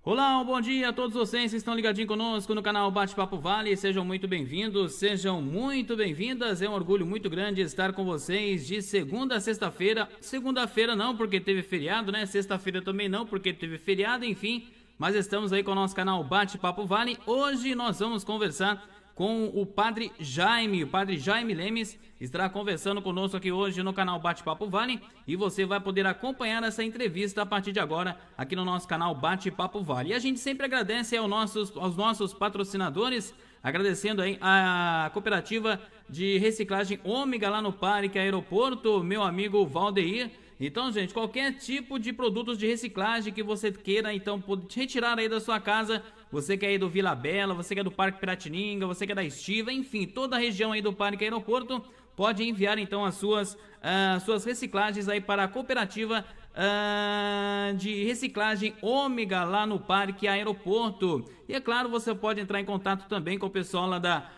Olá, um bom dia a todos vocês que estão ligadinhos conosco no canal Bate-Papo Vale. Sejam muito bem-vindos, sejam muito bem-vindas. É um orgulho muito grande estar com vocês de segunda a sexta-feira. Segunda-feira não, porque teve feriado, né? Sexta-feira também não, porque teve feriado, enfim. Mas estamos aí com o nosso canal Bate-Papo Vale. Hoje nós vamos conversar com o Padre Jaime. O Padre Jaime Lemes estará conversando conosco aqui hoje no canal Bate-Papo Vale e você vai poder acompanhar essa entrevista a partir de agora aqui no nosso canal Bate-Papo Vale. E a gente sempre agradece aos nossos patrocinadores, agradecendo aí a cooperativa de reciclagem Ômega lá no Parque Aeroporto, meu amigo Valdeir. Então, gente, qualquer tipo de produtos de reciclagem que você queira, então, retirar aí da sua casa, você que é aí do Vila Bela, você que é do Parque Piratininga, você que é da Estiva, enfim, toda a região aí do Parque Aeroporto, pode enviar então as suas reciclagens aí para a cooperativa de reciclagem Ômega lá no Parque Aeroporto. E é claro, você pode entrar em contato também com o pessoal lá da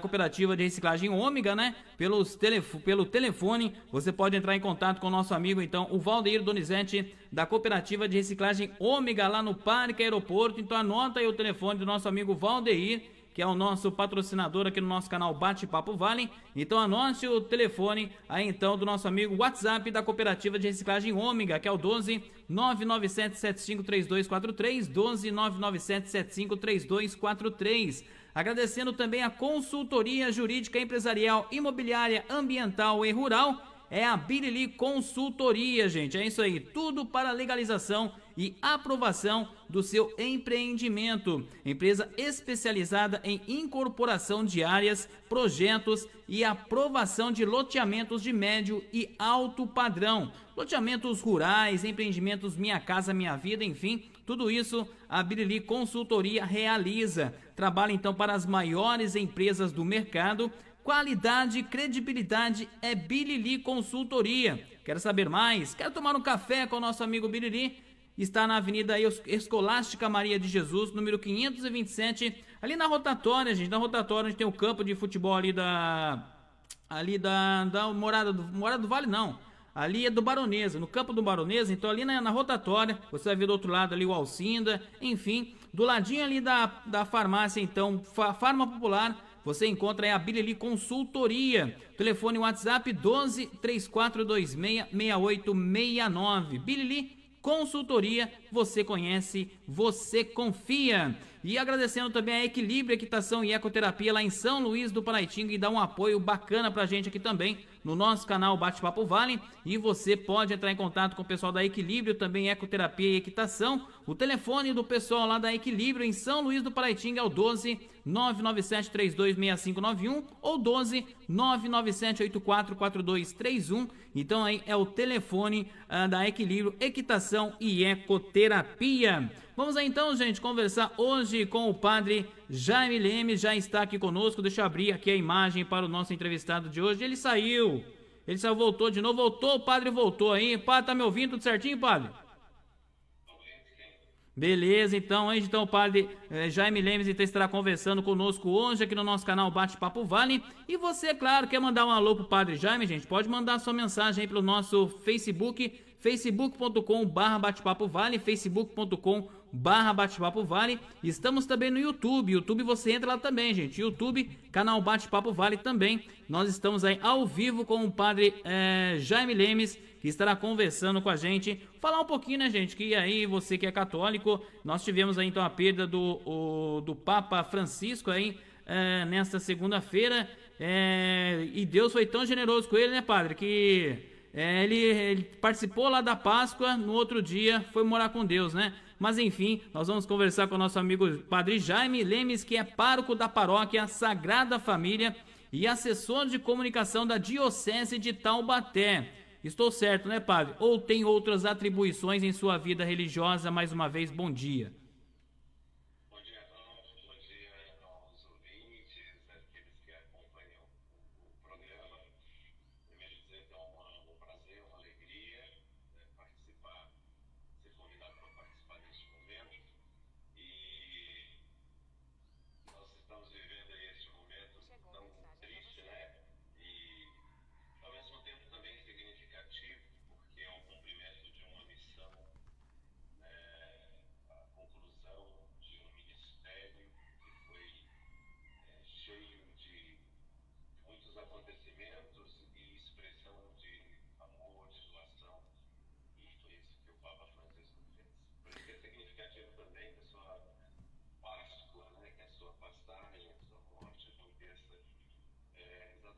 cooperativa de reciclagem Ômega, né? Pelo telefone, você pode entrar em contato com o nosso amigo, então, o Valdeir Donizete, da cooperativa de reciclagem Ômega, lá no Parque Aeroporto. Então, anota aí o telefone do nosso amigo Valdeir, que é o nosso patrocinador aqui no nosso canal Bate-Papo Vale. Então, anote o telefone aí, então, do nosso amigo WhatsApp da cooperativa de reciclagem Ômega, que é o 12 997753243, 12 997753243. Agradecendo também a consultoria jurídica empresarial, imobiliária, ambiental e rural. É a Birili Consultoria, gente. É isso aí, tudo para legalização e aprovação do seu empreendimento. Empresa especializada em incorporação de áreas, projetos e aprovação de loteamentos de médio e alto padrão. Loteamentos rurais, empreendimentos Minha Casa Minha Vida, enfim, tudo isso a Birili Consultoria realiza. Trabalha então para as maiores empresas do mercado. Qualidade e credibilidade é Birili Consultoria. Quer saber mais? Quer tomar um café com o nosso amigo Birili? Está na Avenida Escolástica Maria de Jesus, número 527, ali na rotatória, gente. Na rotatória, onde tem o campo de futebol ali da Morada do Vale, não. Ali é do Baronesa, no campo do Baronesa. Então ali na rotatória, você vai ver do outro lado ali o Alcinda, enfim. Do ladinho ali da farmácia, então, Farma Popular, você encontra aí a Birili Consultoria. Telefone WhatsApp 12 3426 6869. Birili Consultoria, você conhece, você confia. E agradecendo também a Equilíbrio Equitação e Ecoterapia lá em São Luís do Paraitinga, e dá um apoio bacana pra gente aqui também no nosso canal Bate-Papo Vale. E você pode entrar em contato com o pessoal da Equilíbrio, também Ecoterapia e Equitação. O telefone do pessoal lá da Equilíbrio em São Luís do Paraitinga é o 12 997326591 ou 12 997844231. Então aí é o telefone da Equilíbrio Equitação e Ecoterapia. Vamos aí então, gente, conversar hoje com o Padre Jaime Lemes. Já está aqui conosco. Deixa eu abrir aqui a imagem para o nosso entrevistado de hoje. Ele saiu, voltou de novo. Voltou, o padre voltou aí. Padre, tá me ouvindo tudo certinho, padre? Beleza, então o Padre Jaime Lemes então estará conversando conosco hoje aqui no nosso canal Bate-Papo Vale. E você, claro, quer mandar um alô pro Padre Jaime, gente? Pode mandar sua mensagem aí pelo nosso Facebook, facebook.com/bate-papo vale, facebook.com/bate-papo vale. Estamos também no YouTube, você entra lá também, gente. YouTube, canal Bate-Papo Vale também. Nós estamos aí ao vivo com o Padre Jaime Lemes, que estará conversando com a gente, falar um pouquinho, né, gente, que aí você que é católico, nós tivemos aí então a perda do Papa Francisco aí nesta segunda-feira, e Deus foi tão generoso com ele, né, padre, que ele participou lá da Páscoa, no outro dia foi morar com Deus, né? Mas enfim, nós vamos conversar com o nosso amigo Padre Jaime Lemes, que é pároco da paróquia Sagrada Família e assessor de comunicação da Diocese de Taubaté. Estou certo, né, padre? Ou tem outras atribuições em sua vida religiosa? Mais uma vez, bom dia. Bom dia a todos, bom dia aos ouvintes, aqueles que acompanham o programa. Primeiro dizer que é um prazer, uma alegria participar, ser convidado para participar deste momento. E nós estamos vivendo aí este momento tão triste, né? E ao mesmo tempo também significativo, porque é o cumprimento de uma missão, a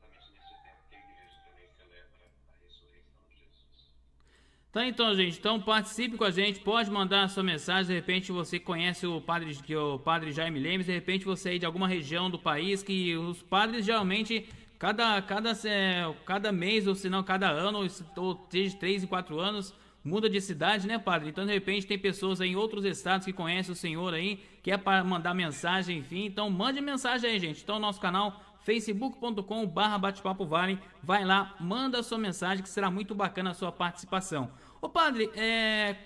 exatamente nesse tempo que a igreja também celebra a ressurreição de Jesus. Tá, então, gente, então participe com a gente, pode mandar a sua mensagem, de repente você conhece o padre, que é o padre Jaime Lemes, de repente você aí de alguma região do país, que os padres geralmente, cada mês, ou se não, cada ano, ou de 3 em 4 anos, muda de cidade, né, padre? Então, de repente, tem pessoas aí em outros estados que conhecem o senhor aí, que é para mandar mensagem, enfim, então mande mensagem aí, gente. Então, nosso canal facebook.com/bate-papo vale, vai lá, manda a sua mensagem que será muito bacana a sua participação. Ô padre,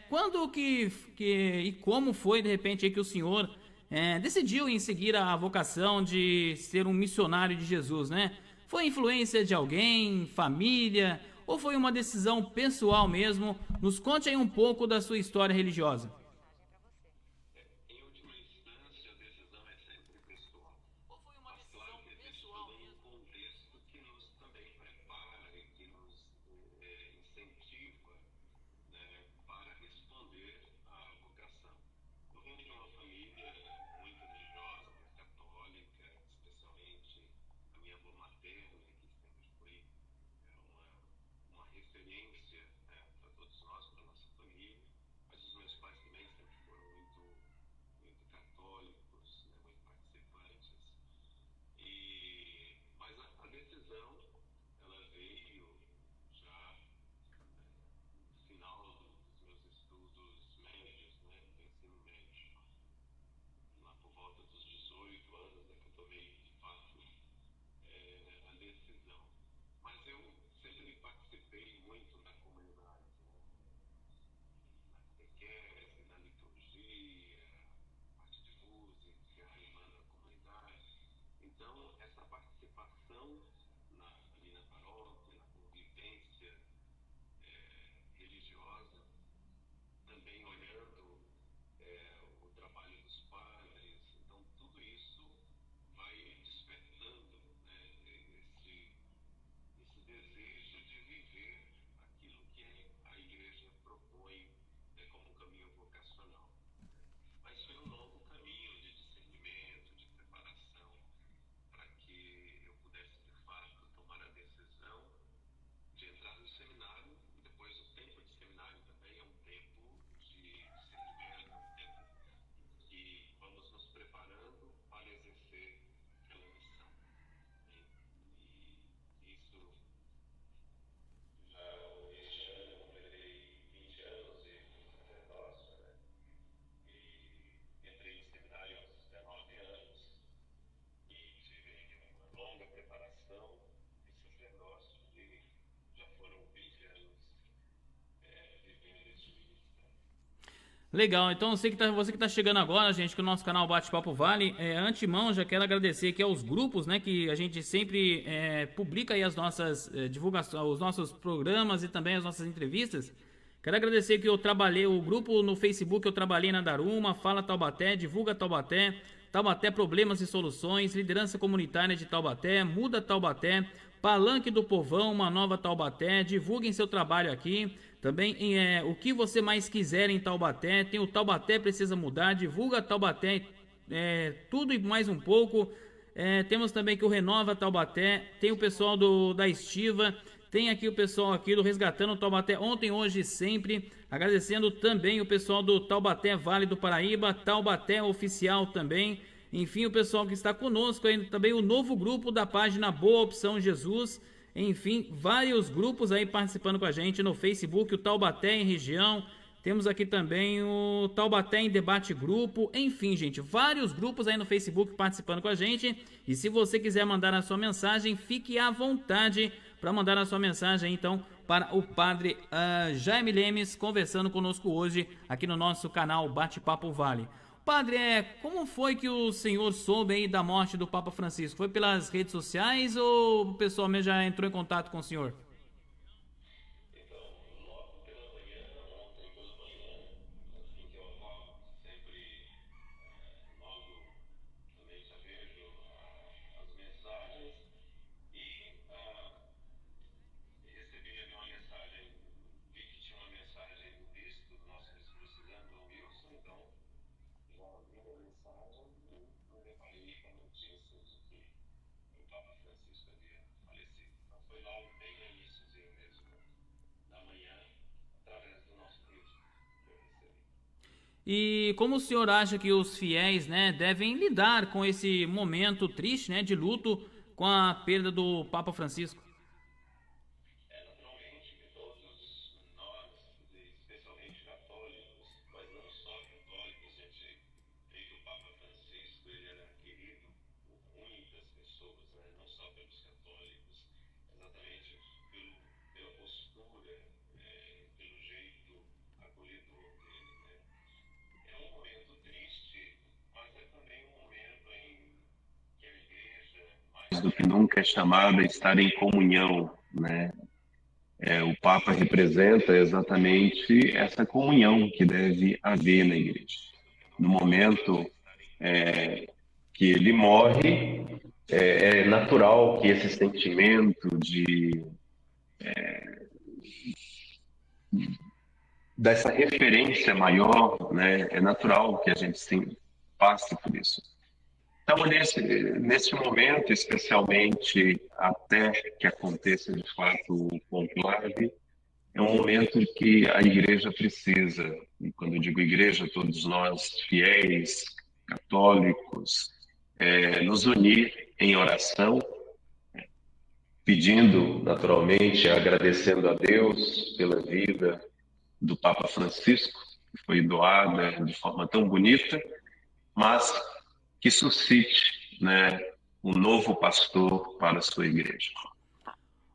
quando e como foi de repente aí que o senhor decidiu em seguir a vocação de ser um missionário de Jesus, né? Foi influência de alguém, família, ou foi uma decisão pessoal mesmo? Nos conte aí um pouco da sua história religiosa. Em última instância, a decisão é sempre pessoal. Mas claro que existe todo um contexto que nos também prepara e que nos incentiva, né, para responder à vocação. Eu venho de uma família muito religiosa, muito católica, especialmente a minha avó materna, que sempre foi uma referência, né, para todos nós, para a nossa família, mas os meus pais também sempre foram muito católicos, né, muito participantes. Mas a decisão, ela veio já no final dos meus estudos médios, né, do ensino médio, lá por volta dos 18 anos, é que eu tomei de fato a decisão. Mas eu sempre participei muito da comunidade, né, na catequese, na liturgia, parte de música, animando a comunidade. Então, essa participação ali na paróquia, na convivência religiosa, também olhando o trabalho dos padres, então tudo isso vai despertando, né, esse desejo de viver aquilo que a igreja propõe, né, como um caminho vocacional. Mas foi um longo caminho de discernimento, de preparação, para que eu pudesse, de fato, tomar a decisão de entrar no seminário. E depois o tempo de seminário também é um tempo de discernimento, um tempo que vamos nos preparando para exercer aquela missão. E isso já este ano eu completei 20 anos de sacerdócio, né? E entrei no seminário aos 19 anos e tive uma longa preparação de sacerdócio e já foram 20 anos vivendo esse ministério. Legal, então você que tá chegando agora, gente, que o nosso canal Bate-Papo Vale, antemão já quero agradecer aqui aos grupos, né, que a gente sempre publica aí as nossas divulgações, os nossos programas e também as nossas entrevistas. Quero agradecer que eu trabalhei, o grupo no Facebook eu trabalhei na Daruma, Fala Taubaté, Divulga Taubaté, Taubaté Problemas e Soluções, Liderança Comunitária de Taubaté, Muda Taubaté, Palanque do Povão, Uma Nova Taubaté, divulguem seu trabalho aqui. Também o que você mais quiser em Taubaté, tem o Taubaté Precisa Mudar, divulga Taubaté, tudo e mais um pouco. Temos também que o Renova Taubaté, tem o pessoal da Estiva, tem aqui o pessoal aqui do Resgatando Taubaté ontem, hoje e sempre. Agradecendo também o pessoal do Taubaté Vale do Paraíba, Taubaté Oficial também. Enfim, o pessoal que está conosco ainda também o novo grupo da página Boa Opção Jesus. Enfim, vários grupos aí participando com a gente no Facebook, o Taubaté em Região. Temos aqui também o Taubaté em Debate Grupo. Enfim, gente, vários grupos aí no Facebook participando com a gente. E se você quiser mandar a sua mensagem, fique à vontade para mandar a sua mensagem, então, para o padre Jaime Lemes, conversando conosco hoje aqui no nosso canal Bate-Papo Vale. Padre, como foi que o senhor soube aí da morte do Papa Francisco? Foi pelas redes sociais ou o pessoal mesmo já entrou em contato com o senhor? Então, logo pela manhã, ontem pela manhã, assim que eu acordo, sempre logo também já vejo as mensagens e recebi ali uma mensagem, vi que tinha uma mensagem do bispo, do nosso bispo Luciliano, do Wilson, então já vi a mensagem e me deparei com a notícia de que o Papa Francisco havia falecido. foi logo bem no iníciozinho mesmo da manhã, através do nosso grupo que eu recebi. E como o senhor acha que os fiéis, né, devem lidar com esse momento triste, né, de luto com a perda do Papa Francisco? É naturalmente que todos nós, especialmente católicos, mas não só católicos, a gente vê que o Papa Francisco ele era querido por muitas pessoas, né? Não só pelos católicos, exatamente pela postura, pelo jeito acolhedor dele, né? É um momento triste, mas é também um momento em que a igreja, mais do que nunca, é chamada a estar em comunhão, né? O Papa representa exatamente essa comunhão que deve haver na igreja. No momento que ele morre, é natural que esse sentimento dessa referência maior, né, é natural que a gente sim, passe por isso. Então, nesse momento, especialmente até que aconteça de fato o conclave, é um momento que a igreja precisa, e quando eu digo igreja, todos nós fiéis, católicos, nos unir em oração, pedindo, naturalmente, agradecendo a Deus pela vida do Papa Francisco, que foi doada de forma tão bonita, mas que suscite, né, um novo pastor para a sua igreja.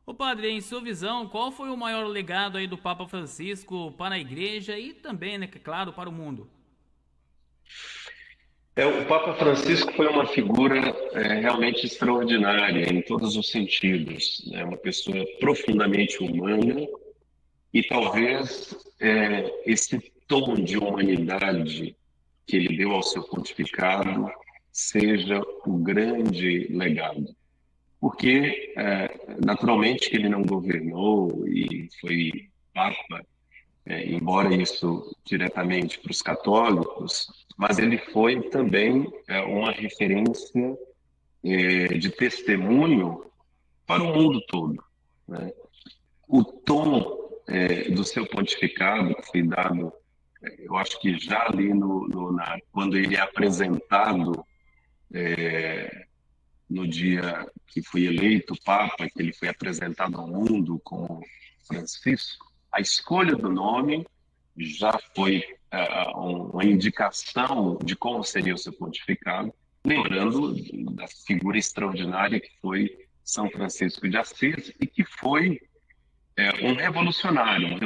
Ô padre, em sua visão, qual foi o maior legado aí do Papa Francisco para a igreja e também, né, claro, para o mundo? O Papa Francisco foi uma figura realmente extraordinária em todos os sentidos, né? Uma pessoa profundamente humana e talvez esse tom de humanidade que ele deu ao seu pontificado seja o grande legado. Porque, naturalmente, que ele não governou e foi Papa, embora isso diretamente para os católicos, mas ele foi também uma referência de testemunho para o mundo todo, né? O tom do seu pontificado, que foi dado, eu acho que já ali quando ele é apresentado no dia que foi eleito Papa, que ele foi apresentado ao mundo como Francisco, a escolha do nome já foi uma indicação de como seria o seu pontificado, lembrando da figura extraordinária que foi São Francisco de Assis e que foi um revolucionário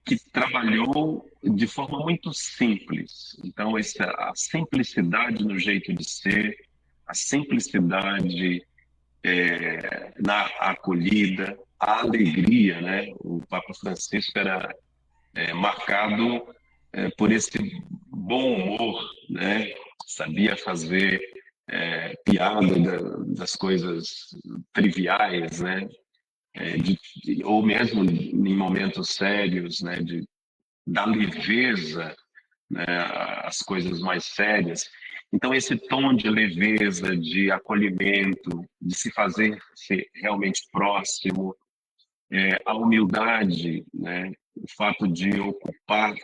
que trabalhou de forma muito simples. Então, a simplicidade no jeito de ser, a simplicidade na acolhida, a alegria, né? O Papa Francisco era marcado por esse bom humor, né? Sabia fazer piada das coisas triviais, né? Ou mesmo em momentos sérios, né? Da leveza, né? As coisas mais sérias. Então, esse tom de leveza, de acolhimento, de se fazer ser realmente próximo, a humildade, né? O fato de ocupar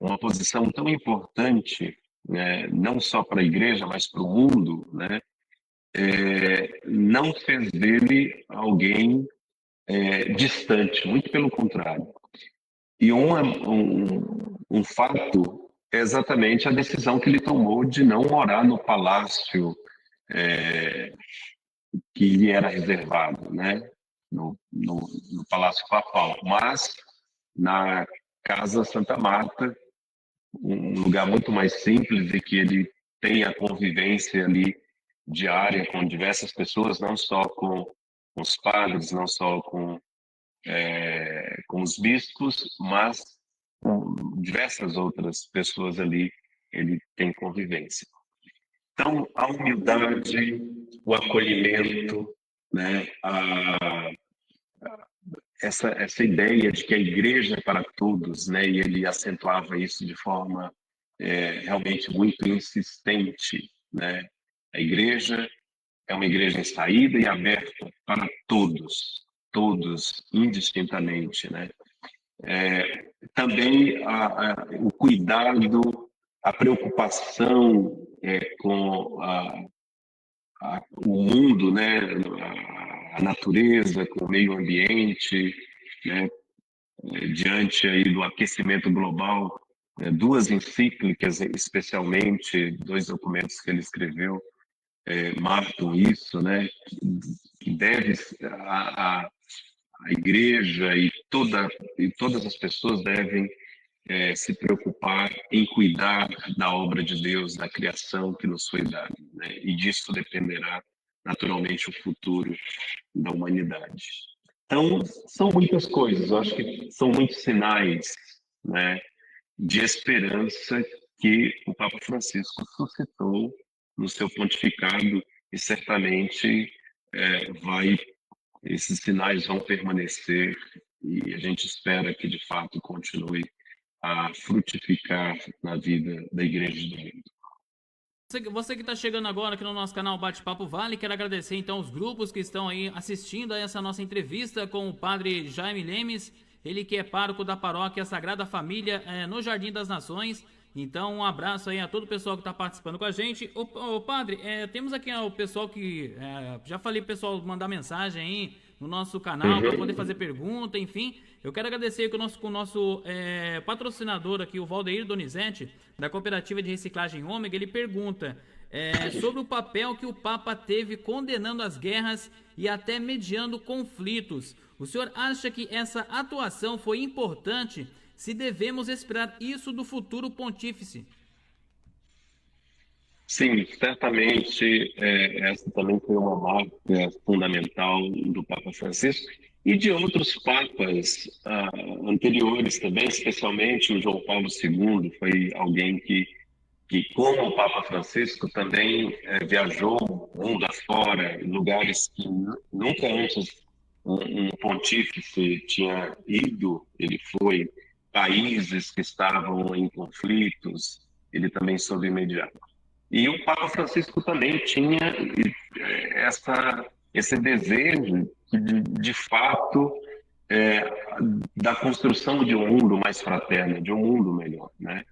uma posição tão importante, né? Não só para a igreja, mas para o mundo, né? Não fez dele alguém distante, muito pelo contrário. E um fato é exatamente a decisão que ele tomou de não morar no palácio que lhe era reservado, né? No Palácio Papal, mas na Casa Santa Marta, um lugar muito mais simples e que ele tem a convivência ali diária com diversas pessoas, não só com os padres, não só com os bispos, mas com diversas outras pessoas ali ele tem convivência. Então, a humildade, o acolhimento, né, essa ideia de que a igreja é para todos, né, e ele acentuava isso de forma realmente muito insistente, né, a igreja é uma igreja em saída e aberta para todos, indistintamente, né? Também o cuidado, a preocupação com o mundo, né? A natureza, com o meio ambiente, né? Diante aí do aquecimento global, duas encíclicas, especialmente, dois documentos que ele escreveu, marcam isso, né? Que deve a igreja e todas as pessoas devem se preocupar em cuidar da obra de Deus, da criação que nos foi dada, né? E disso dependerá naturalmente o futuro da humanidade. Então, são muitas coisas, eu acho que são muitos sinais, né, de esperança que o Papa Francisco suscitou no seu pontificado e certamente esses sinais vão permanecer e a gente espera que de fato continue a frutificar na vida da Igreja do Mundo. Você que está chegando agora aqui no nosso canal Bate-Papo Vale, quero agradecer então os grupos que estão aí assistindo a essa nossa entrevista com o padre Jaime Lemes, ele que é pároco da paróquia Sagrada Família no Jardim das Nações. Então um abraço aí a todo o pessoal que está participando com a gente. Ô padre, temos aqui o pessoal que, já falei pro pessoal mandar mensagem aí no nosso canal para poder fazer pergunta, enfim. Eu quero agradecer com o nosso patrocinador aqui, o Valdeir Donizete, da Cooperativa de Reciclagem Ômega. Ele pergunta sobre o papel que o Papa teve condenando as guerras e até mediando conflitos. O senhor acha que essa atuação foi importante? Se devemos esperar isso do futuro pontífice? Sim, certamente essa também foi uma marca fundamental do Papa Francisco e de outros papas anteriores também, especialmente o João Paulo II, foi alguém que como o Papa Francisco, também viajou mundo afora, em lugares que nunca antes um pontífice tinha ido. Ele foi países que estavam em conflitos, ele também soube mediar. E o Papa Francisco também tinha esse desejo de fato, da construção de um mundo mais fraterno, de um mundo melhor, né?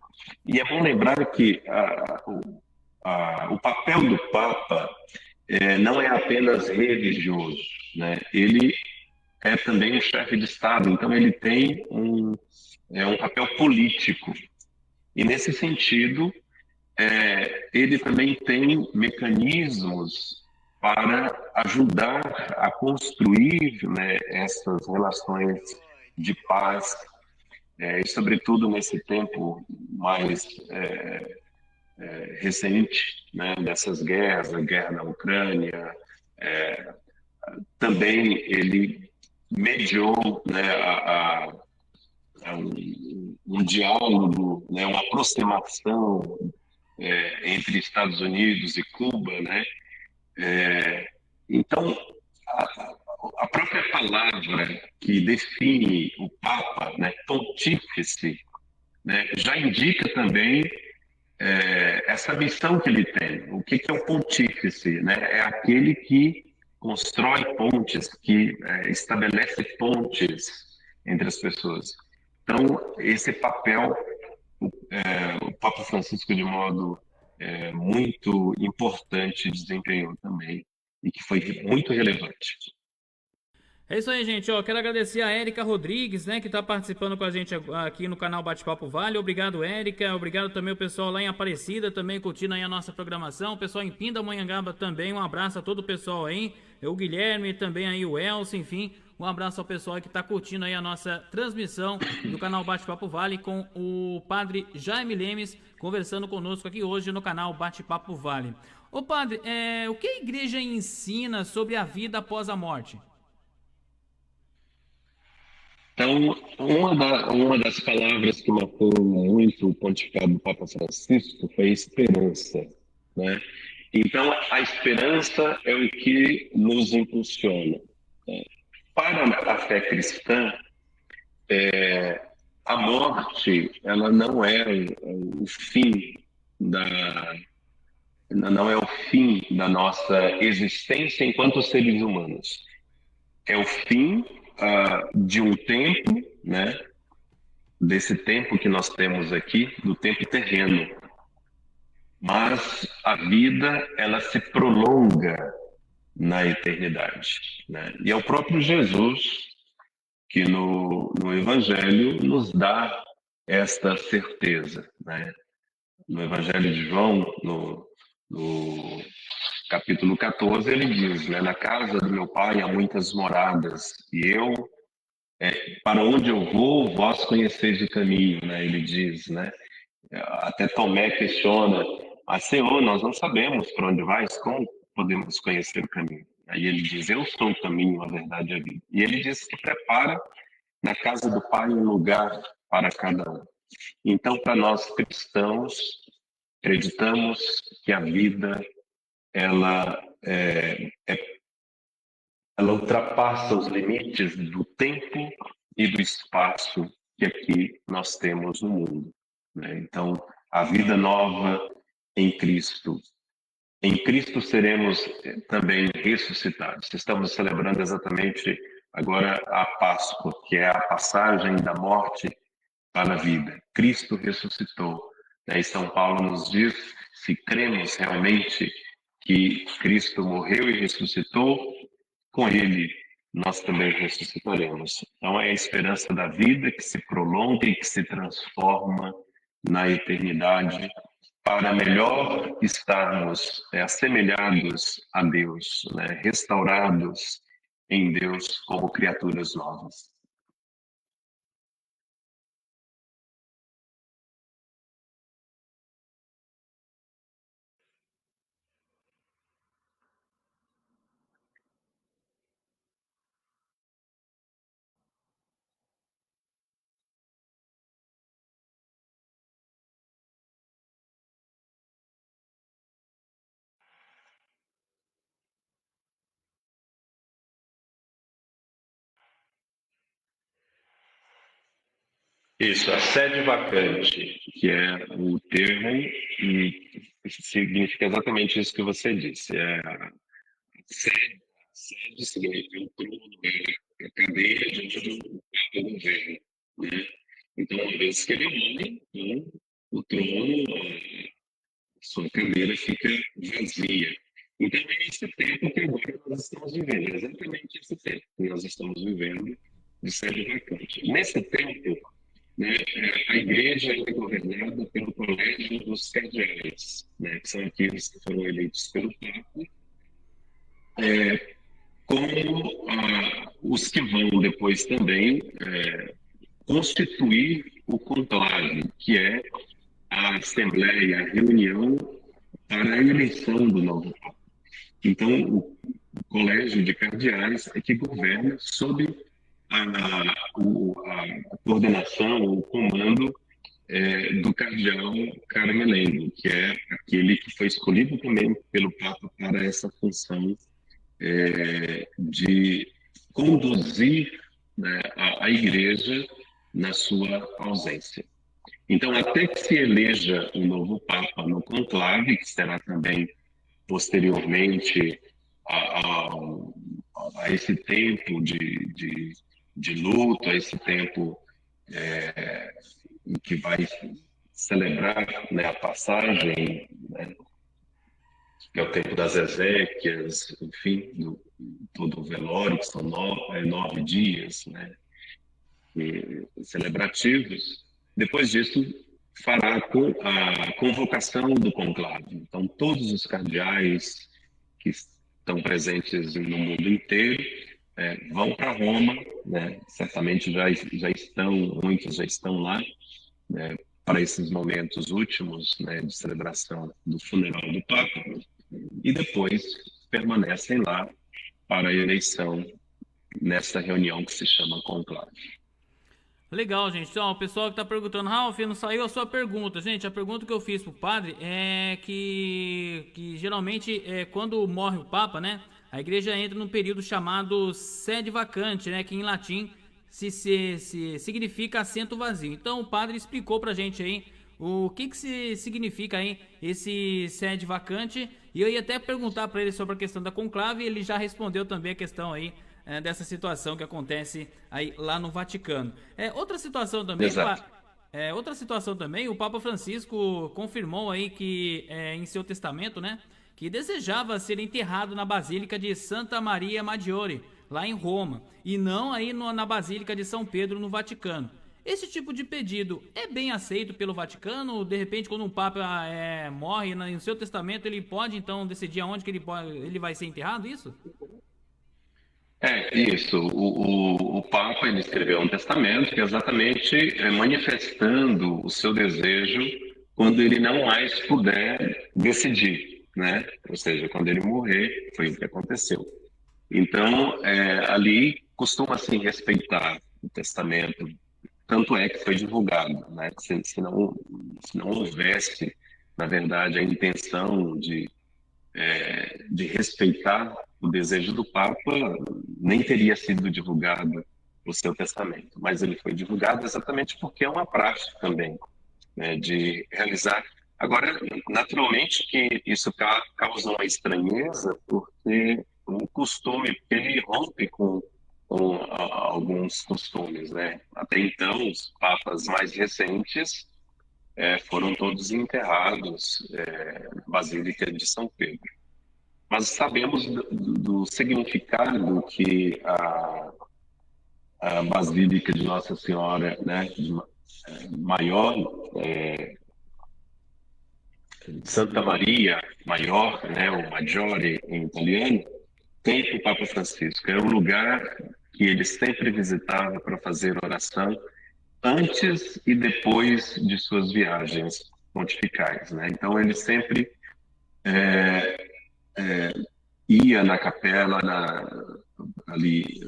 E é bom lembrar que o papel do Papa não é apenas religioso, né? Ele é também um chefe de Estado, então ele tem um papel político. E nesse sentido, ele também tem mecanismos para ajudar a construir, né, essas relações de paz, e sobretudo nesse tempo mais recente, né, dessas guerras, a guerra na Ucrânia. Também ele mediou, né, um diálogo, né, uma aproximação entre Estados Unidos e Cuba, né? Então, a própria palavra que define o Papa, né, pontífice, né, já indica também essa missão que ele tem. O que é o pontífice? Né? É aquele que constrói pontes, que estabelece pontes entre as pessoas. Então, esse papel, o Papa Francisco, de modo muito importante, desempenhou também, e que foi muito relevante. É isso aí, gente. Quero agradecer a Érica Rodrigues, né, que está participando com a gente aqui no canal Bate-Papo Vale. Obrigado, Érica. Obrigado também o pessoal lá em Aparecida, também curtindo aí a nossa programação. O pessoal em Pindamonhangaba também. Um abraço a todo o pessoal aí. O Guilherme, também aí o Elcio, enfim. Um abraço ao pessoal que está curtindo aí a nossa transmissão do canal Bate-Papo Vale com o padre Jaime Lemes conversando conosco aqui hoje no canal Bate-Papo Vale. Ô padre, o que a igreja ensina sobre a vida após a morte? Então, uma das palavras que marcou muito o pontificado do Papa Francisco foi esperança, né? Então, a esperança é o que nos impulsiona, né? Para a fé cristã, a morte ela não é o fim não é o fim da nossa existência enquanto seres humanos. É o fim de um tempo, né? Desse tempo que nós temos aqui, do tempo terreno. Mas a vida, ela se prolonga na eternidade, né? E é o próprio Jesus que no Evangelho nos dá esta certeza, né? No Evangelho de João, no capítulo 14, ele diz, né? Na casa do meu pai há muitas moradas, e para onde eu vou, vós conheceis o caminho, né? Ele diz, né? Até Tomé questiona, Senhor, nós não sabemos para onde vais, como podemos conhecer o caminho? Aí ele diz, eu sou o caminho, a verdade e a vida. E ele diz que prepara na casa do Pai um lugar para cada um. Então, para nós cristãos, acreditamos que a vida ela ela ultrapassa os limites do tempo e do espaço que aqui nós temos no mundo, né? Então, a vida nova em Cristo. Em Cristo seremos também ressuscitados. Estamos celebrando exatamente agora a Páscoa, que é a passagem da morte para a vida. Cristo ressuscitou. E São Paulo nos diz, se cremos realmente que Cristo morreu e ressuscitou, com ele nós também ressuscitaremos. Então é a esperança da vida que se prolonga e que se transforma na eternidade para melhor estarmos assemelhados a Deus, né? Restaurados em Deus como criaturas novas. Isso, a sede vacante, que é o termo, e significa exatamente isso que você disse. Sede, sede significa o trono, a cadeira diante do governo, né? Então, uma vez que ele morre, então, o trono, sua cadeira fica vazia. Então, é esse tempo que agora nós estamos vivendo, é exatamente esse tempo que nós estamos vivendo de sede vacante. Nesse tempo, né, a igreja é governada pelo colégio dos cardeais, né, que são aqueles que foram eleitos pelo Papa, como os que vão depois também constituir o conclave, que é a assembleia, a reunião para a eleição do novo Papa. Então, o colégio de cardeais é que governa sob a coordenação, o comando do cardeal Carmelengo, que é aquele que foi escolhido também pelo Papa para essa função de conduzir, né, a igreja na sua ausência. Então, até que se eleja um novo Papa no conclave, que será também posteriormente a, a esse tempo de luto, a esse tempo em que vai celebrar, né, a passagem, né, que é o tempo das Ezequias, enfim, todo o velório, que são 9 dias, né, celebrativos. Depois disso, fará a convocação do conclave. Então, todos os cardeais que estão presentes no mundo inteiro vão para Roma, né? Certamente já estão, muitos já estão lá, né, para esses momentos últimos, né, de celebração do funeral do Papa, e depois permanecem lá para a eleição nessa reunião que se chama conclave. Legal, gente. Então, o pessoal que tá perguntando, Ralf, não saiu a sua pergunta. Gente, a pergunta que eu fiz pro padre é que geralmente quando morre o Papa, né? A igreja entra num período chamado sede vacante, né? Que em latim se significa assento vazio. Então o padre explicou pra gente aí o que significa aí esse sede vacante. E eu ia até perguntar para ele sobre a questão da conclave, e ele já respondeu também a questão aí dessa situação que acontece aí lá no Vaticano. Outra situação também, Exato. outra situação também, o Papa Francisco confirmou aí que em seu testamento, né, que desejava ser enterrado na Basílica de Santa Maria Maggiore, lá em Roma, e não aí na Basílica de São Pedro, no Vaticano. Esse tipo de pedido é bem aceito pelo Vaticano? De repente, quando um Papa morre no seu testamento, ele pode então decidir aonde que ele vai ser enterrado, isso? Isso. O Papa ele escreveu um testamento que é exatamente manifestando o seu desejo quando ele não mais puder decidir, né? Ou seja, quando ele morrer, foi o que aconteceu. Então, ali costuma-se respeitar o testamento, tanto é que foi divulgado, né? Se não houvesse, na verdade, a intenção de respeitar o desejo do Papa, nem teria sido divulgado o seu testamento. Mas ele foi divulgado exatamente porque é uma prática também, né, de realizar. Agora, naturalmente que isso causa uma estranheza, porque o costume, ele rompe com alguns costumes, né? Até então, os papas mais recentes foram todos enterrados na Basílica de São Pedro. Mas sabemos do significado que a Basílica de Nossa Senhora, né, maior, Santa Maria Maior, né, o Maggiore em italiano, tem para o Papa Francisco. É um lugar que ele sempre visitava para fazer oração antes e depois de suas viagens pontificais, né? Então ele sempre ia na capela ali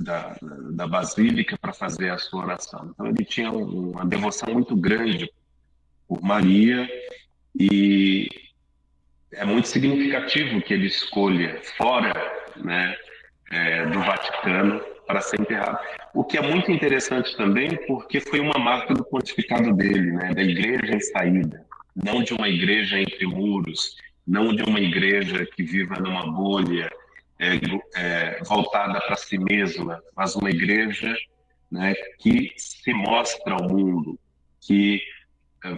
da Basílica para fazer a sua oração. Então ele tinha uma devoção muito grande por Maria e é muito significativo que ele escolha fora, né, do Vaticano para ser enterrado. O que é muito interessante também, porque foi uma marca do pontificado dele, né, da igreja em saída, não de uma igreja entre muros, não de uma igreja que viva numa bolha voltada para si mesma, mas uma igreja, né, que se mostra ao mundo, que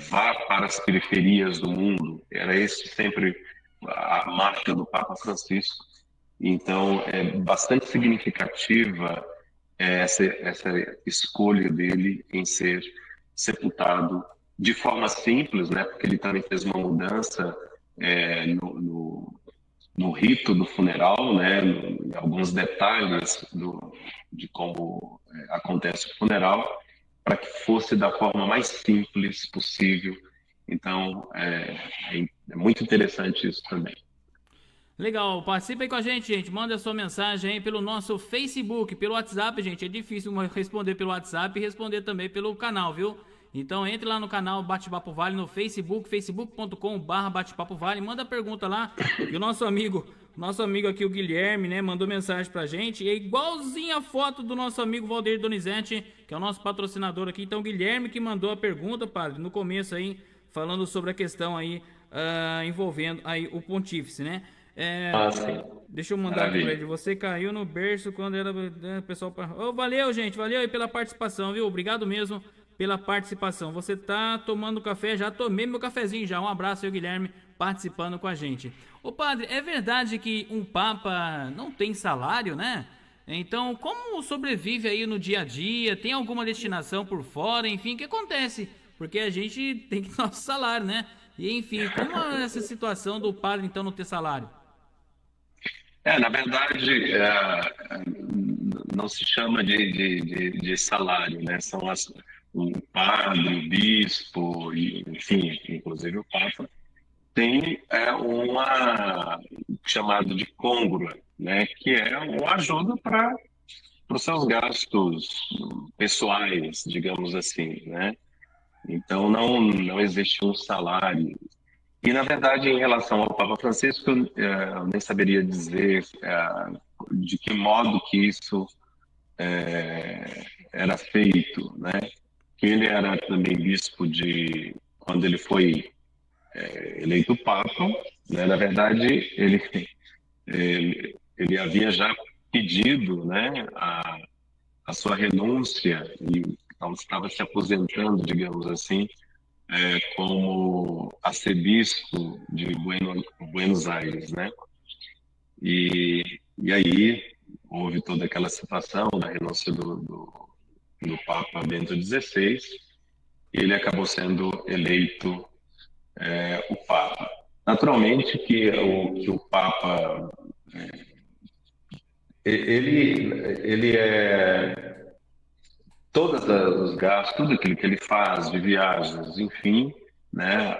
vá para as periferias do mundo. Era esse sempre a marca do Papa Francisco. Então, é bastante significativa essa escolha dele em ser sepultado de forma simples, né? Porque ele também fez uma mudança no rito do funeral, né? Em alguns detalhes de como acontece o funeral, para que fosse da forma mais simples possível. Então, é muito interessante isso também. Legal, participa aí com a gente, manda a sua mensagem aí pelo nosso Facebook, pelo WhatsApp, gente, é difícil responder pelo WhatsApp e responder também pelo canal, viu? Então entre lá no canal Bate-Papo Vale no Facebook, facebook.com/Bate-Papo Vale, manda a pergunta lá, e o nosso amigo aqui, o Guilherme, né, mandou mensagem pra gente, e é igualzinha a foto do nosso amigo Valdir Donizete, que é o nosso patrocinador aqui. Então o Guilherme que mandou a pergunta, padre, no começo aí, falando sobre a questão aí, envolvendo aí o pontífice, né? Sim. Deixa eu mandar aqui pra ele. Você caiu no berço quando era pessoal. Valeu, gente. Valeu aí pela participação, viu? Obrigado mesmo pela participação. Você tá tomando café? Já tomei meu cafezinho já. Um abraço aí, Guilherme, participando com a gente. Ô padre, é verdade que um papa não tem salário, né? Então, como sobrevive aí no dia a dia? Tem alguma destinação por fora? Enfim, o que acontece? Porque a gente tem que ter nosso salário, né? E enfim, como é essa situação do padre então não ter salário? Na verdade, não se chama de salário, né? São o padre, o bispo, enfim, inclusive o Papa, tem uma chamado de côngrua, né? Que é uma ajuda para os seus gastos pessoais, digamos assim, né? Então não existe um salário. E, na verdade, em relação ao Papa Francisco, eu nem saberia dizer de que modo que isso era feito, né? Que ele era também bispo de quando ele foi eleito Papa, né, na verdade, ele havia já pedido, né, a sua renúncia e então, estava se aposentando, digamos assim, como arcebispo de Buenos Aires, né? E aí houve toda aquela situação da renúncia do Papa Bento XVI, e ele acabou sendo eleito o Papa. Naturalmente que o Papa ele é todos os gastos, tudo aquilo que ele faz de viagens, enfim, né,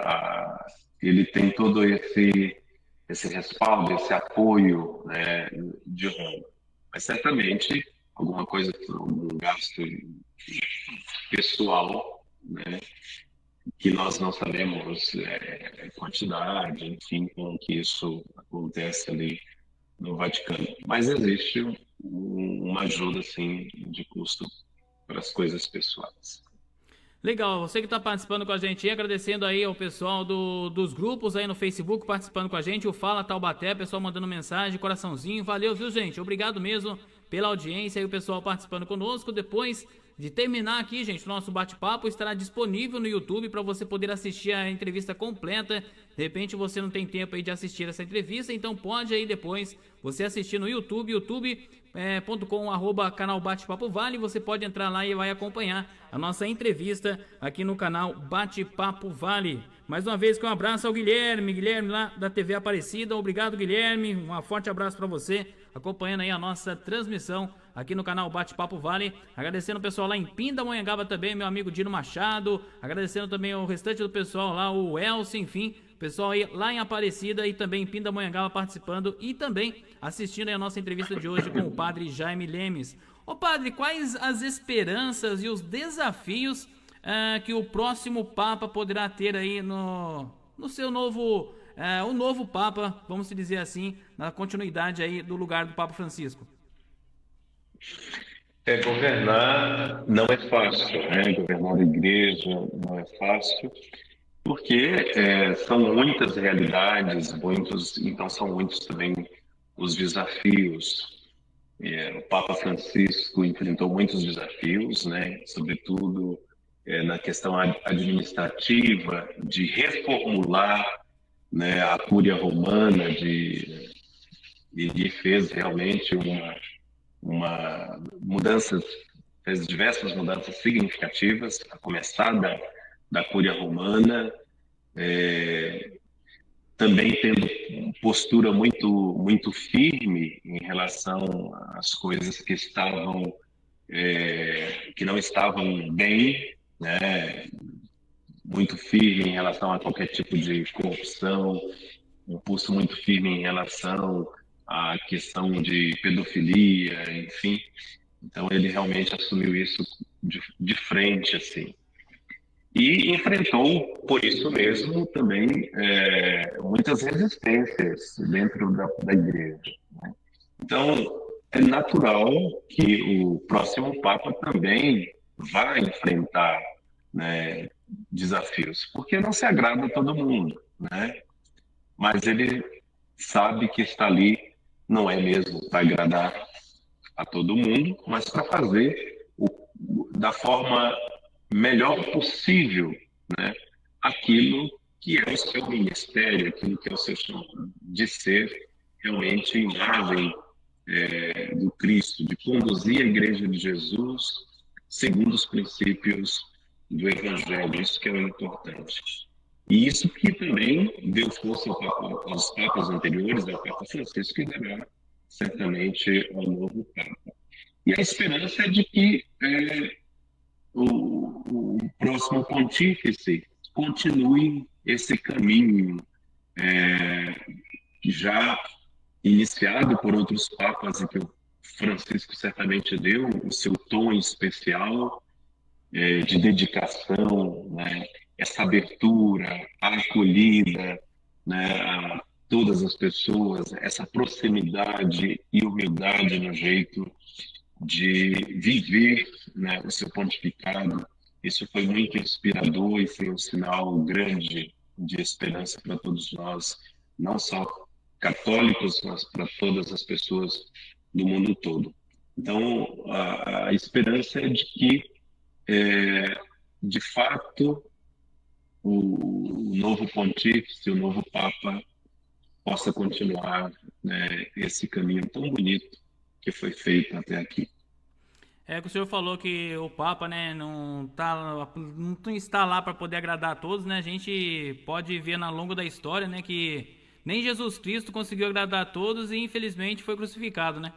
ele tem todo esse respaldo, esse apoio, né, de Roma. Mas certamente alguma coisa, algum gasto pessoal, né, que nós não sabemos quantidade, enfim, com que isso acontece ali no Vaticano. Mas existe uma ajuda, assim, de custo para as coisas pessoais. Legal, você que está participando com a gente e agradecendo aí ao pessoal dos grupos aí no Facebook participando com a gente, o Fala Taubaté, pessoal mandando mensagem, coraçãozinho, valeu, viu gente? Obrigado mesmo pela audiência e o pessoal participando conosco. Depois de terminar aqui, gente, o nosso bate-papo estará disponível no YouTube para você poder assistir a entrevista completa. De repente você não tem tempo aí de assistir essa entrevista, então pode aí depois você assistir no YouTube, youtube.com/canal Bate-Papo Vale. Você pode entrar lá e vai acompanhar a nossa entrevista aqui no canal Bate-Papo Vale. Mais uma vez, com um abraço ao Guilherme lá da TV Aparecida. Obrigado, Guilherme. Um forte abraço para você, acompanhando aí a nossa transmissão aqui no canal Bate-Papo Vale. Agradecendo o pessoal lá em Pindamonhangaba também, meu amigo Dino Machado. Agradecendo também o restante do pessoal lá, o Elcio, enfim, pessoal aí lá em Aparecida e também em Pindamonhangaba participando e também assistindo aí a nossa entrevista de hoje com o padre Jaime Lemes. Ô padre, quais as esperanças e os desafios que o próximo Papa poderá ter aí no seu novo, o novo Papa, vamos dizer assim, na continuidade aí do lugar do Papa Francisco? Governar não é fácil, né? Governar a igreja não é fácil, porque são muitas realidades, então são muitos também os desafios. O Papa Francisco enfrentou muitos desafios, né? Sobretudo na questão administrativa, de reformular, né, a Cúria Romana, e fez realmente uma mudança, fez diversas mudanças significativas, a começar da Cúria Romana, também tendo postura muito firme em relação às coisas que não estavam bem, né? Muito firme em relação a qualquer tipo de corrupção, um pulso muito firme em relação à questão de pedofilia, enfim. Então ele realmente assumiu isso de frente, assim. E enfrentou, por isso mesmo, também muitas resistências dentro da igreja, né? Então, é natural que o próximo Papa também vá enfrentar, né, desafios, porque não se agrada a todo mundo, né? Mas ele sabe que está ali não é mesmo para agradar a todo mundo, mas para fazer da forma melhor possível, né, aquilo que é o seu ministério, aquilo que é o seu chamado de ser realmente imagem do Cristo, de conduzir a Igreja de Jesus segundo os princípios do Evangelho. Isso que é o importante. E isso que também deu força aos papas anteriores, ao Papa Francisco, e dará certamente ao novo Papa. E a esperança é de que o próximo pontífice continue esse caminho já iniciado por outros papas, e que o Francisco certamente deu o seu tom especial de dedicação, né? Essa abertura, a acolhida, né, a todas as pessoas, essa proximidade e humildade no jeito de viver, né, o seu pontificado Isso foi muito inspirador e foi um sinal grande de esperança para todos nós, não só católicos, mas para todas as pessoas do mundo todo. Então, a esperança é de que, de fato, o novo pontífice, o novo Papa, possa continuar, né, esse caminho tão bonito que foi feito até aqui. É que o senhor falou que o Papa, né, não está lá para poder agradar a todos, né? A gente pode ver ao longo da história, né, que nem Jesus Cristo conseguiu agradar a todos e infelizmente foi crucificado, né?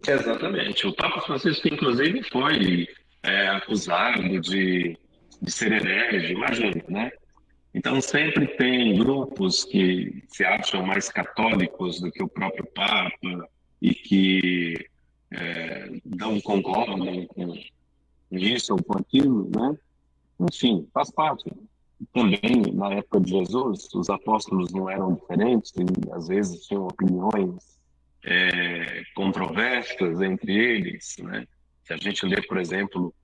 Exatamente. O Papa Francisco, inclusive, foi acusado de ser herege, imagina, né? Então, sempre tem grupos que se acham mais católicos do que o próprio Papa e que não concordam com isso ou com aquilo, né? Enfim, faz parte. Também, na época de Jesus, os apóstolos não eram diferentes e, às vezes, tinham opiniões controversas entre eles, né? Se a gente lê, por exemplo,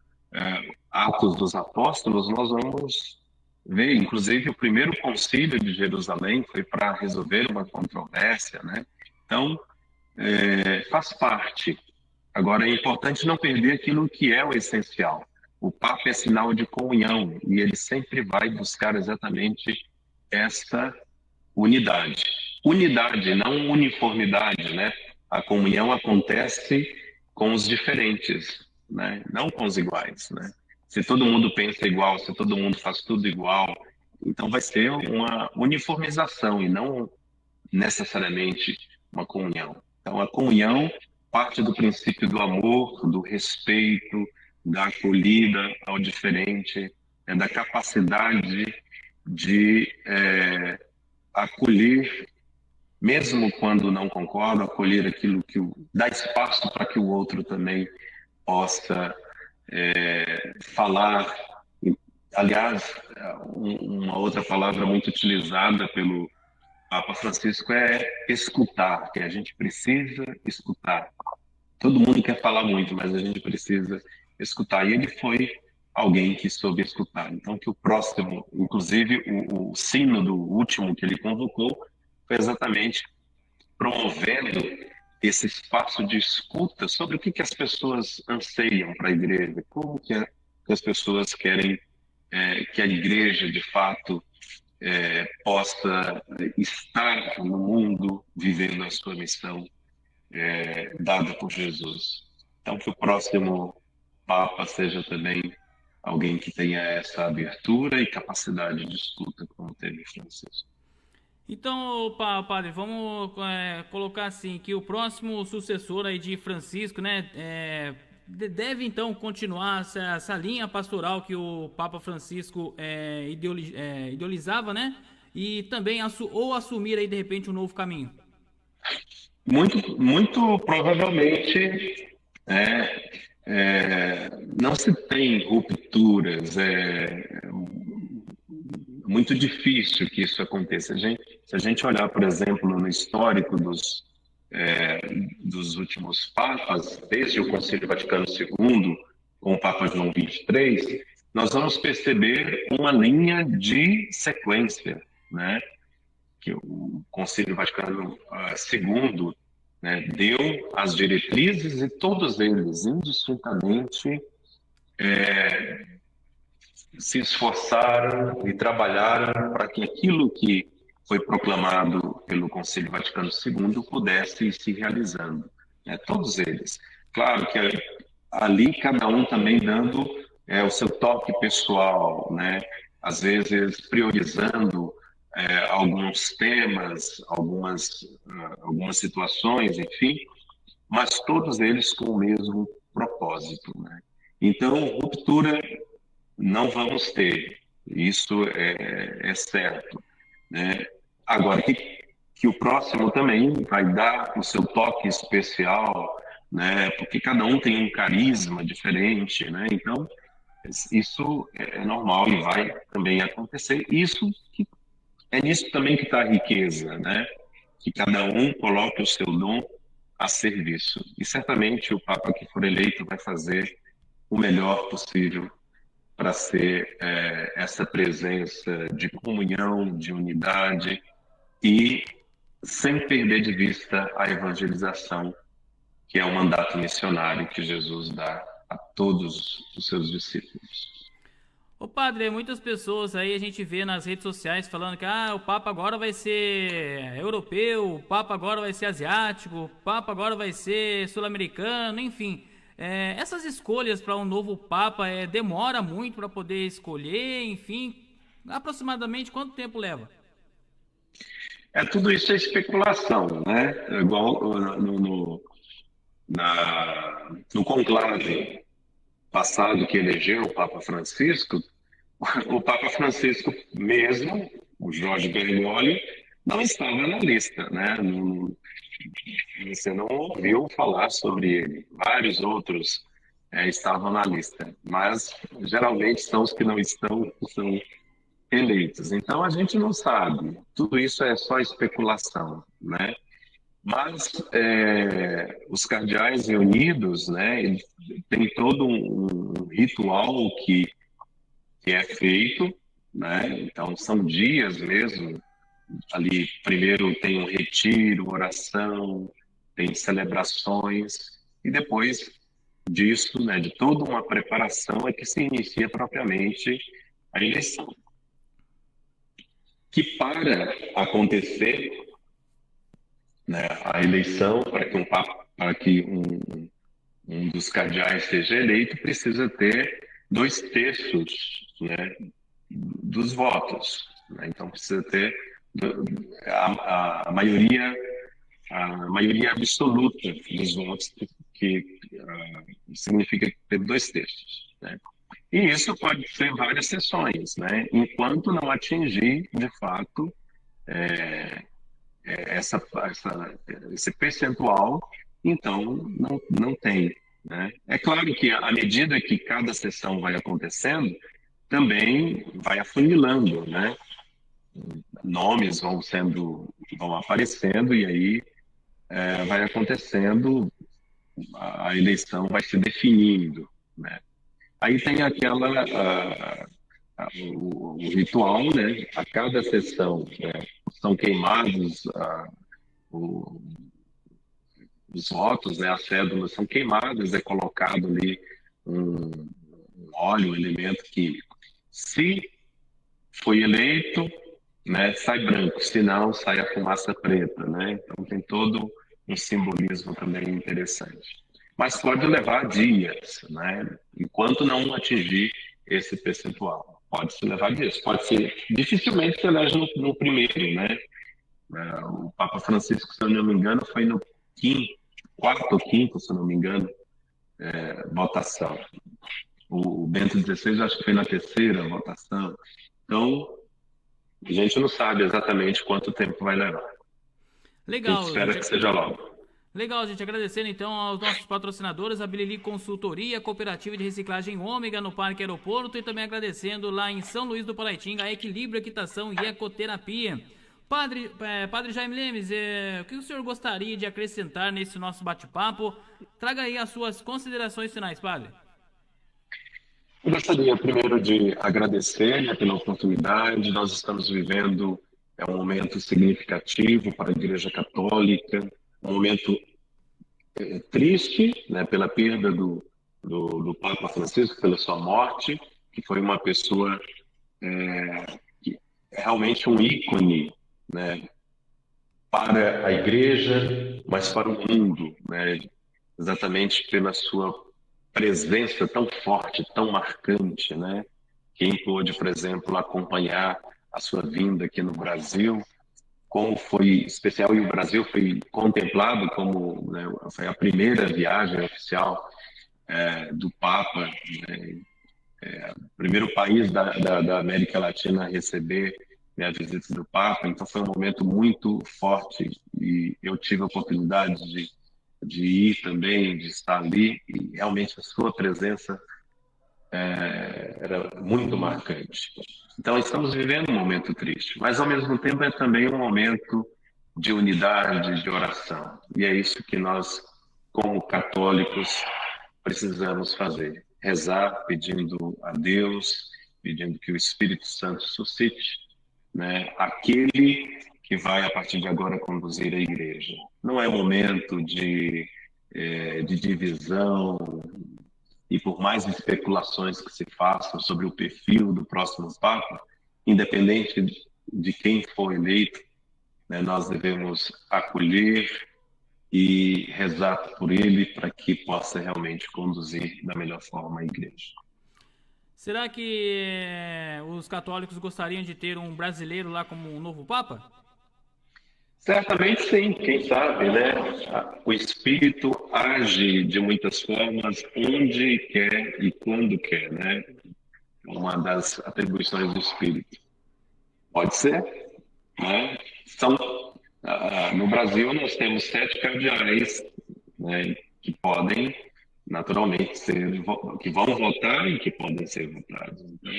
Atos dos Apóstolos, nós vamos ver, inclusive, o primeiro concílio de Jerusalém foi para resolver uma controvérsia, né? Então, faz parte. Agora, é importante não perder aquilo que é o essencial. O Papa é sinal de comunhão e ele sempre vai buscar exatamente essa unidade. Unidade, não uniformidade, né? A comunhão acontece com os diferentes, né? Não com os iguais, né? Se todo mundo pensa igual, se todo mundo faz tudo igual, então vai ser uma uniformização e não necessariamente uma comunhão. Então, a comunhão parte do princípio do amor, do respeito, da acolhida ao diferente, da capacidade de acolher, mesmo quando não concorda, acolher aquilo que dá espaço para que o outro também possa falar. Aliás, uma outra palavra muito utilizada pelo Papa Francisco é escutar, que a gente precisa escutar. Todo mundo quer falar muito, mas a gente precisa escutar. E ele foi alguém que soube escutar. Então, que o próximo, inclusive o sínodo último que ele convocou, foi exatamente promovendo esse espaço de escuta sobre o que as pessoas anseiam para a igreja, como que as pessoas querem que a igreja, de fato, possa estar no mundo vivendo a sua missão dada por Jesus. Então, que o próximo Papa seja também alguém que tenha essa abertura e capacidade de escuta, como teve Francisco. Então, padre, vamos colocar assim, que o próximo sucessor aí de Francisco, né, deve então continuar essa linha pastoral que o Papa Francisco idealizava, né, e também ou assumir aí de repente um novo caminho. Muito provavelmente não se tem rupturas, muito difícil que isso aconteça. Se a gente olhar, por exemplo, no histórico dos últimos papas, desde o Concílio Vaticano II, com o Papa João XXIII, nós vamos perceber uma linha de sequência, né? Que o Concílio Vaticano II, né, deu as diretrizes e todos eles, indistintamente, se esforçaram e trabalharam para que aquilo que foi proclamado pelo Concílio Vaticano II pudesse ir se realizando, né? Todos eles. Claro que ali cada um também dando o seu toque pessoal, né? Às vezes priorizando alguns temas, algumas situações, enfim, mas todos eles com o mesmo propósito, né? Então, ruptura não vamos ter, isso é certo, né? Agora, que o próximo também vai dar o seu toque especial, né? Porque cada um tem um carisma diferente, né? Então, isso é normal e vai também acontecer. É nisso também que está a riqueza, né? Que cada um coloque o seu dom a serviço. E certamente o Papa que for eleito vai fazer o melhor possível para ser essa presença de comunhão, de unidade e sem perder de vista a evangelização, que é o mandato missionário que Jesus dá a todos os seus discípulos. Ô padre, muitas pessoas aí a gente vê nas redes sociais falando que o Papa agora vai ser europeu, o Papa agora vai ser asiático, o Papa agora vai ser sul-americano, enfim. Essas escolhas para um novo Papa demora muito para poder escolher, enfim. Aproximadamente quanto tempo leva? Tudo isso é especulação, né? Igual no conclave passado que elegeu o Papa Francisco, o Papa Francisco mesmo, o Jorge Bergoglio, não estava na lista, né? Você não ouviu falar sobre ele. Vários outros estavam na lista, mas geralmente são os que não estão, que são eleitos. Então a gente não sabe. Tudo isso é só especulação, né? Mas os cardeais reunidos, né, eles têm todo um ritual que é feito, né? Então são dias mesmo. Ali primeiro tem um retiro, oração, tem celebrações e depois disso, né, de toda uma preparação é que se inicia propriamente a eleição. Que para acontecer, né, a eleição, para que um dos cardeais seja eleito, precisa ter 2/3, né, dos votos, né? Então precisa ter a maioria absoluta dos votos, que significa ter 2/3, né? E isso pode ser várias sessões, né? Enquanto não atingir, de fato, esse percentual, então não tem, né? É claro que à medida que cada sessão vai acontecendo, também vai afunilando, né? Nomes vão aparecendo e aí vai acontecendo, a eleição vai se definindo, né? Aí tem o ritual, né? A cada sessão, né, são queimados os votos, né? As cédulas são queimadas, é colocado ali um óleo, um elemento que, se foi eleito, né, sai branco, se não, sai a fumaça preta, né? Então tem todo um simbolismo também interessante. Mas pode levar dias, né? Enquanto não atingir esse percentual. Pode se levar dias. Pode ser, dificilmente se elege no primeiro, né? O Papa Francisco, se eu não me engano, foi no quarto ou quinto, se eu não me engano, votação. O Bento XVI, acho que foi na terceira votação. Então, a gente não sabe exatamente quanto tempo vai levar. Legal. A gente espera que seja logo. Legal, gente. Agradecendo então aos nossos patrocinadores, a Bilili Consultoria, Cooperativa de Reciclagem Ômega no Parque Aeroporto, e também agradecendo lá em São Luís do Paraitinga a Equilíbrio Equitação e Ecoterapia. Padre Jaime Lemes, o que o senhor gostaria de acrescentar nesse nosso bate-papo? Traga aí as suas considerações finais, padre. Eu gostaria primeiro de agradecer, né, pela oportunidade. Nós estamos vivendo um momento significativo para a Igreja Católica, um momento triste, né, pela perda do Papa Francisco, pela sua morte, que foi uma pessoa que é realmente um ícone, né, para a Igreja, mas para o mundo, né, exatamente pela sua presença tão forte, tão marcante, né? Quem pôde, por exemplo, acompanhar a sua vinda aqui no Brasil, como foi especial, e o Brasil foi contemplado como, né, foi a primeira viagem oficial do Papa, né, o primeiro país da América Latina a receber, né, a visita do Papa. Então foi um momento muito forte e eu tive a oportunidade de ir também, de estar ali, e realmente a sua presença era muito marcante. Então estamos vivendo um momento triste, mas ao mesmo tempo é também um momento de unidade, de oração. E é isso que nós, como católicos, precisamos fazer. rezar pedindo a Deus, pedindo que o Espírito Santo suscite, né, aquele que vai, a partir de agora, conduzir a igreja. Não é momento de divisão, e por mais especulações que se façam sobre o perfil do próximo Papa, independente de quem for eleito, né, nós devemos acolher e rezar por ele para que possa realmente conduzir da melhor forma a igreja. Será que os católicos gostariam de ter um brasileiro lá como um novo Papa? Certamente sim, quem sabe, né? O Espírito age de muitas formas, onde quer e quando quer, né? Uma das atribuições do Espírito. Pode ser, né? No Brasil nós temos 7 cardeais, né, que podem naturalmente que vão votar e que podem ser votados. Então,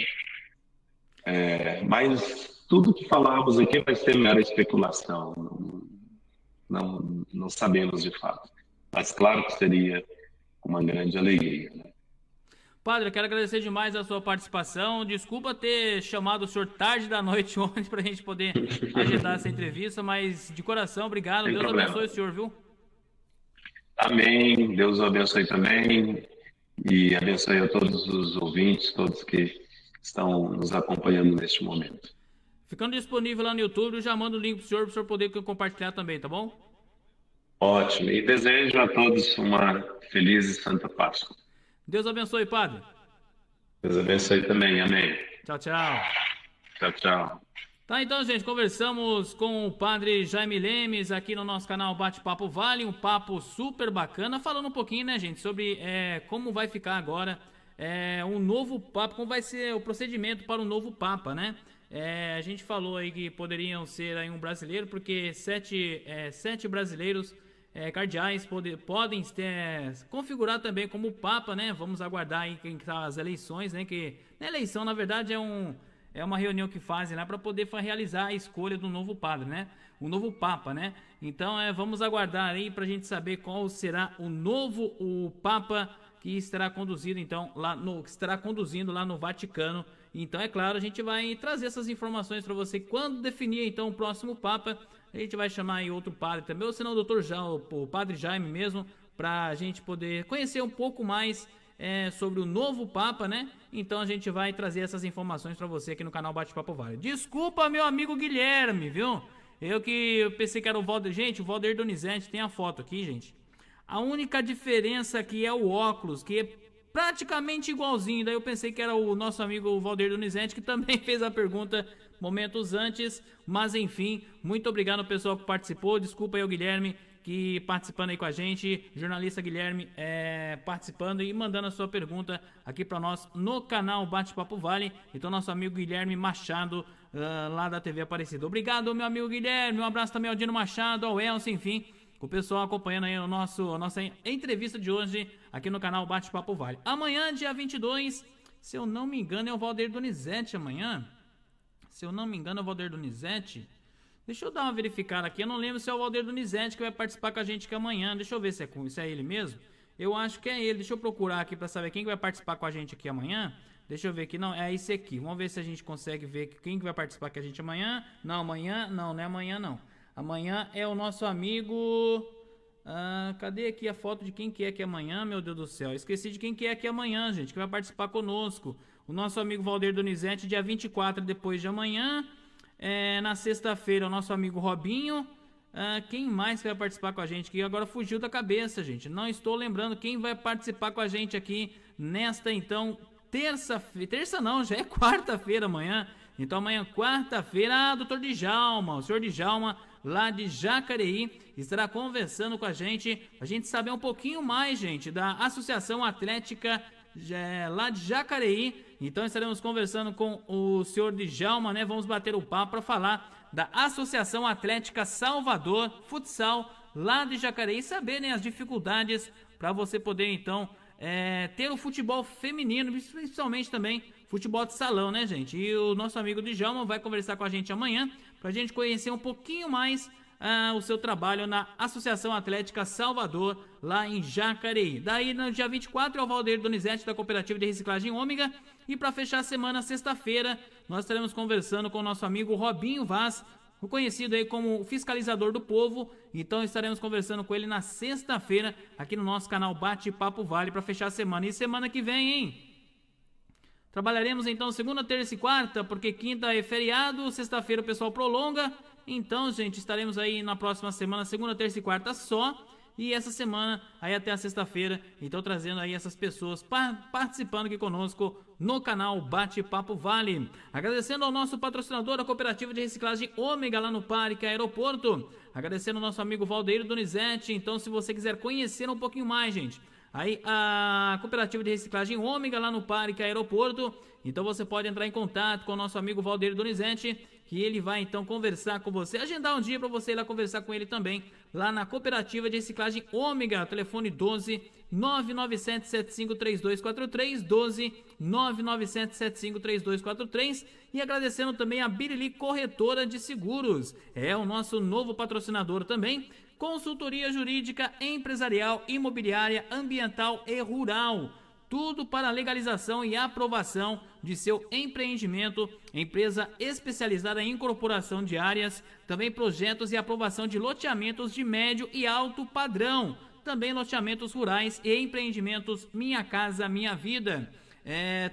mas tudo que falamos aqui vai ser mera especulação, não sabemos de fato. Mas claro que seria uma grande alegria, né? Padre, eu quero agradecer demais a sua participação. Desculpa ter chamado o senhor tarde da noite ontem para a gente poder agendar essa entrevista, mas de coração, obrigado. Sem Deus problema. abençoe o senhor, viu? Amém. Deus o abençoe também e abençoe a todos os ouvintes, todos que estão nos acompanhando neste momento. Ficando disponível lá no YouTube, eu já mando o link para o senhor poder compartilhar também, tá bom? Ótimo. E desejo a todos uma feliz e santa Páscoa. Deus abençoe, Padre. Deus abençoe também. Amém. Tchau, tchau. Tchau, tchau. Tá, então, gente, conversamos com o Padre Jaime Lemes aqui no nosso canal Bate-Papo Vale, um papo super bacana, falando um pouquinho, né, gente, sobre como vai ficar agora um novo Papa, como vai ser o procedimento para o novo Papa, né? A gente falou aí que poderiam ser aí um brasileiro, porque sete brasileiros cardeais podem configurar também como Papa, né? Vamos aguardar aí as eleições, né? Que a eleição, na verdade, é uma reunião que fazem lá para poder realizar a escolha do novo padre, né? O novo Papa, né? Então, vamos aguardar aí para a gente saber qual será o Papa que estará conduzindo, então, lá no Vaticano. Então, é claro, a gente vai trazer essas informações para você. Quando definir, então, o próximo Papa, a gente vai chamar aí outro padre também, ou senão o Padre Jaime mesmo, para a gente poder conhecer um pouco mais sobre o novo Papa, né? Então a gente vai trazer essas informações para você aqui no canal Bate-Papo Vale. Desculpa, meu amigo Guilherme, viu? Eu pensei que era o Valder. Gente, o Valder Donizete tem a foto aqui, gente. A única diferença aqui é o óculos, que é praticamente igualzinho. Daí eu pensei que era o nosso amigo Valder Donizete, que também fez a pergunta momentos antes. Mas enfim, muito obrigado ao pessoal que participou. Desculpa aí o Guilherme, que participando aí com a gente, jornalista Guilherme participando e mandando a sua pergunta aqui para nós no canal Bate-Papo Vale. Então nosso amigo Guilherme Machado, lá da TV Aparecida. Obrigado, meu amigo Guilherme, um abraço também ao Dino Machado, ao Elcio, enfim, o pessoal acompanhando aí a nossa entrevista de hoje aqui no canal Bate-Papo Vale. Amanhã, dia 22, se eu não me engano, é o Valder Donizete amanhã. Se eu não me engano, é o Valder Donizete. Deixa eu dar uma verificada aqui. Eu não lembro se é o Valder Donizete que vai participar com a gente aqui amanhã. Deixa eu ver se é ele mesmo. Eu acho que é ele. Deixa eu procurar aqui para saber quem que vai participar com a gente aqui amanhã. Deixa eu ver aqui. Não, é esse aqui. Vamos ver se a gente consegue ver quem que vai participar com a gente amanhã. Não, amanhã não é amanhã não. Amanhã é o nosso amigo... cadê aqui a foto de quem que é aqui amanhã, meu Deus do céu? Esqueci de quem que é aqui amanhã, gente, que vai participar conosco. O nosso amigo Valder Donizete, dia 24, depois de amanhã. Na sexta-feira, o nosso amigo Robinho. Quem mais que vai participar com a gente? Que agora fugiu da cabeça, gente. Não estou lembrando quem vai participar com a gente aqui nesta, então, terça-feira. Terça não, já é quarta-feira amanhã. Então amanhã, quarta-feira, doutor Djalma, o senhor Djalma, lá de Jacareí, estará conversando com a gente saber um pouquinho mais, gente, da Associação Atlética lá de Jacareí. Então estaremos conversando com o senhor Djalma, né? Vamos bater o papo para falar da Associação Atlética Salvador Futsal, lá de Jacareí, e saber, né, as dificuldades para você poder, então, ter o futebol feminino, principalmente também futebol de salão, né, gente? E o nosso amigo Djalma vai conversar com a gente amanhã, pra gente conhecer um pouquinho mais o seu trabalho na Associação Atlética Salvador, lá em Jacareí. Daí, no dia 24, é o Valdeir Donizete, da Cooperativa de Reciclagem Ômega. E para fechar a semana, sexta-feira, nós estaremos conversando com o nosso amigo Robinho Vaz, conhecido aí como fiscalizador do povo. Então estaremos conversando com ele na sexta-feira, aqui no nosso canal Bate-Papo Vale, para fechar a semana. E semana que vem, hein? Trabalharemos então segunda, terça e quarta, porque quinta é feriado, sexta-feira o pessoal prolonga. Então, gente, estaremos aí na próxima semana, segunda, terça e quarta só. E essa semana, aí até a sexta-feira, então trazendo aí essas pessoas participando aqui conosco no canal Bate-Papo Vale. Agradecendo ao nosso patrocinador, a Cooperativa de Reciclagem Ômega, lá no Parque Aeroporto. Agradecendo ao nosso amigo Valdeir Donizete. Então, se você quiser conhecer um pouquinho mais, gente, aí a Cooperativa de Reciclagem Ômega, lá no Parque Aeroporto. Então você pode entrar em contato com o nosso amigo Valdeir Donizete, que ele vai então conversar com você, agendar um dia para você ir lá conversar com ele também, lá na Cooperativa de Reciclagem Ômega, telefone 12 997753243, 12 997753243. E agradecendo também a Birili Corretora de Seguros, é o nosso novo patrocinador também. Consultoria jurídica, empresarial, imobiliária, ambiental e rural. Tudo para a legalização e aprovação de seu empreendimento. Empresa especializada em incorporação de áreas. Também projetos e aprovação de loteamentos de médio e alto padrão. Também loteamentos rurais e empreendimentos Minha Casa Minha Vida.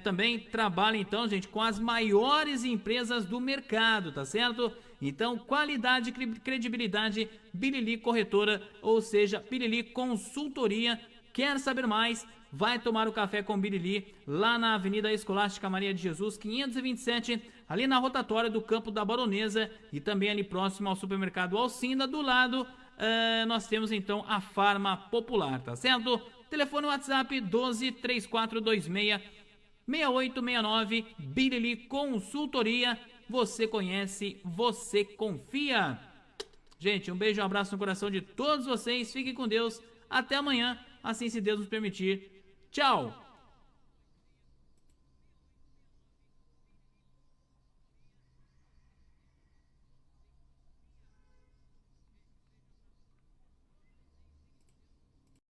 Também trabalha então, gente, com as maiores empresas do mercado, tá certo? Então, qualidade e credibilidade, Birili Corretora, ou seja, Birili Consultoria. Quer saber mais? Vai tomar o café com Birili, lá na Avenida Escolástica Maria de Jesus, 527, ali na rotatória do Campo da Baronesa, e também ali próximo ao supermercado Alcinda. Do lado, nós temos então a Farma Popular, tá certo? Telefone WhatsApp 12 3426 6869, Birili Consultoria. Você conhece, você confia. Gente, um beijo e um abraço no coração de todos vocês. Fiquem com Deus. Até amanhã, assim se Deus nos permitir. Tchau!